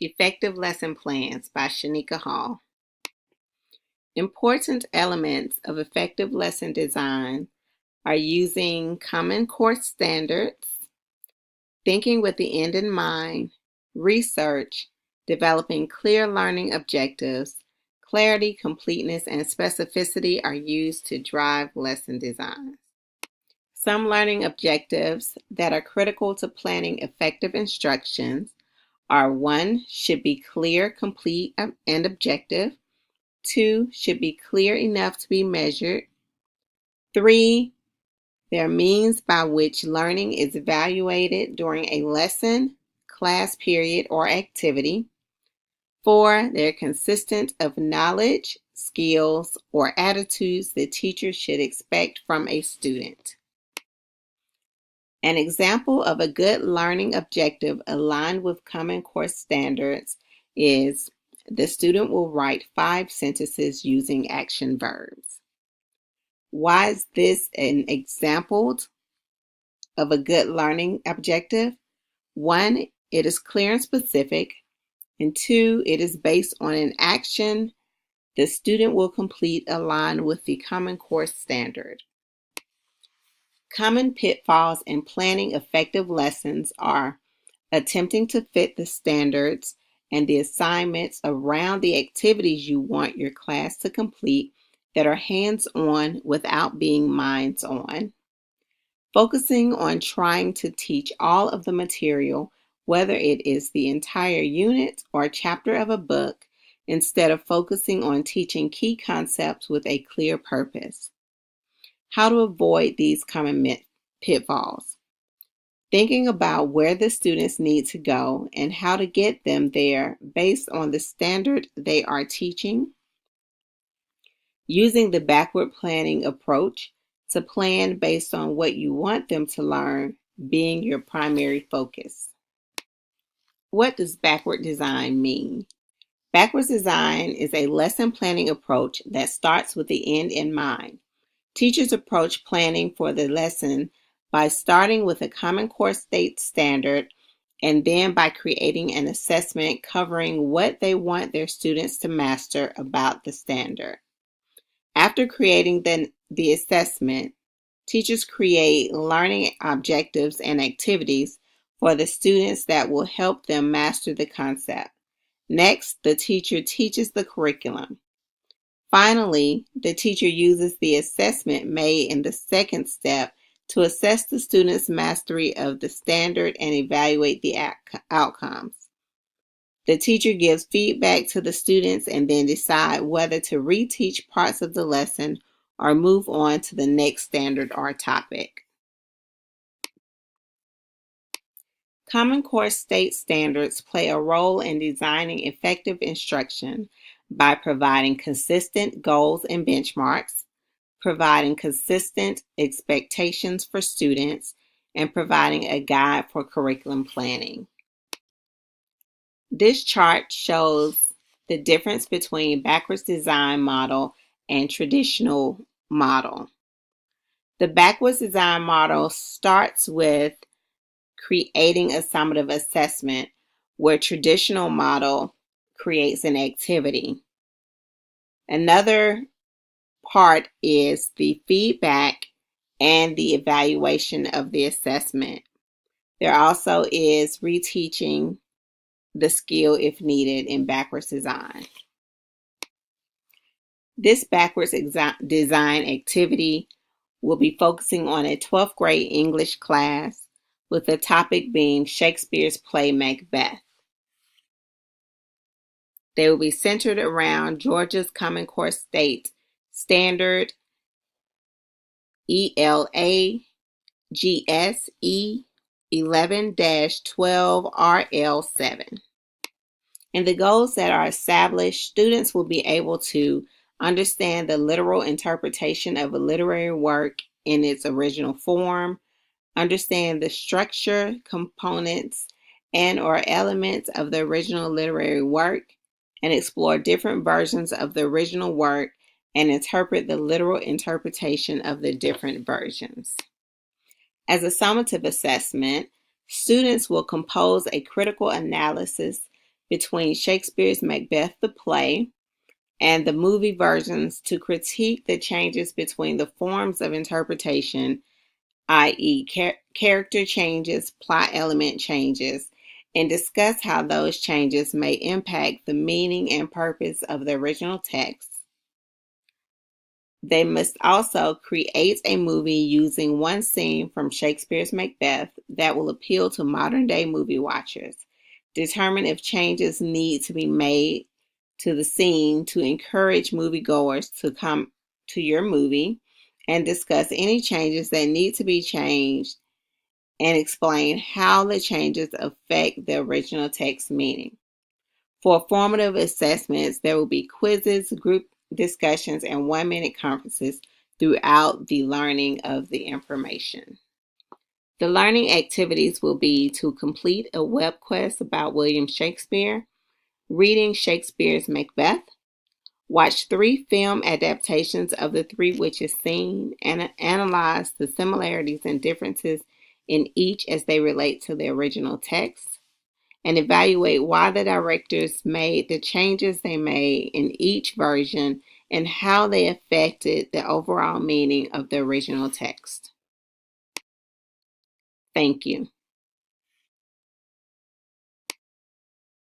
Effective Lesson Plans by Shanika Hall. Important elements of effective lesson design are using Common Core standards, thinking with the end in mind, research, developing clear learning objectives. Clarity, completeness, and specificity are used to drive lesson design. Some learning objectives that are critical to planning effective instructions are 1. Should be clear, complete, and objective. 2. Should be clear enough to be measured. 3. There are means by which learning is evaluated during a lesson, class period, or activity. 4. They're consistent of knowledge, skills, or attitudes the teacher should expect from a student. An example of a good learning objective aligned with Common Core standards is the student will write 5 sentences using action verbs. Why is this an example of a good learning objective? 1, it is clear and specific. And 2, it is based on an action the student will complete aligned with the Common Core standard. Common pitfalls in planning effective lessons are attempting to fit the standards and the assignments around the activities you want your class to complete that are hands-on without being minds-on. Focusing on trying to teach all of the material, whether it is the entire unit or a chapter of a book, instead of focusing on teaching key concepts with a clear purpose. How to avoid these common pitfalls. Thinking about where the students need to go and how to get them there based on the standard they are teaching. Using the backward planning approach to plan based on what you want them to learn being your primary focus. What does backward design mean? Backwards design is a lesson planning approach that starts with the end in mind. Teachers approach planning for the lesson by starting with a Common Core state standard and then by creating an assessment covering what they want their students to master about the standard. After creating the assessment, teachers create learning objectives and activities for the students that will help them master the concept. Next, the teacher teaches the curriculum. Finally, the teacher uses the assessment made in the second step to assess the student's mastery of the standard and evaluate the outcomes. The teacher gives feedback to the students and then decide whether to reteach parts of the lesson or move on to the next standard or topic. Common Core state standards play a role in designing effective instruction by providing consistent goals and benchmarks, providing consistent expectations for students, and providing a guide for curriculum planning. This chart shows the difference between backwards design model and traditional model. The backwards design model starts with creating a summative assessment, where traditional model creates an activity. Another part is the feedback and the evaluation of the assessment. There also is reteaching the skill if needed in backwards design. This backwards design activity will be focusing on a 12th grade English class with the topic being Shakespeare's play Macbeth. They will be centered around Georgia's Common Core State Standard ELA GSE 11-12RL7. In the goals that are established, students will be able to understand the literal interpretation of a literary work in its original form, understand the structure, components, and/or elements of the original literary work, and explore different versions of the original work and interpret the literal interpretation of the different versions. As a summative assessment, students will compose a critical analysis between Shakespeare's Macbeth the play and the movie versions to critique the changes between the forms of interpretation, i.e., character changes, plot element changes, and discuss how those changes may impact the meaning and purpose of the original text. They must also create a movie using one scene from Shakespeare's Macbeth that will appeal to modern day movie watchers. Determine if changes need to be made to the scene to encourage moviegoers to come to your movie, and discuss any changes that need to be changed and explain how the changes affect the original text meaning. For formative assessments, there will be quizzes, group discussions, and 1-minute conferences throughout the learning of the information. The learning activities will be to complete a web quest about William Shakespeare, reading Shakespeare's Macbeth, watch 3 film adaptations of The Three Witches scene, and analyze the similarities and differences in each as they relate to the original text, and evaluate why the directors made the changes they made in each version and how they affected the overall meaning of the original text. Thank you.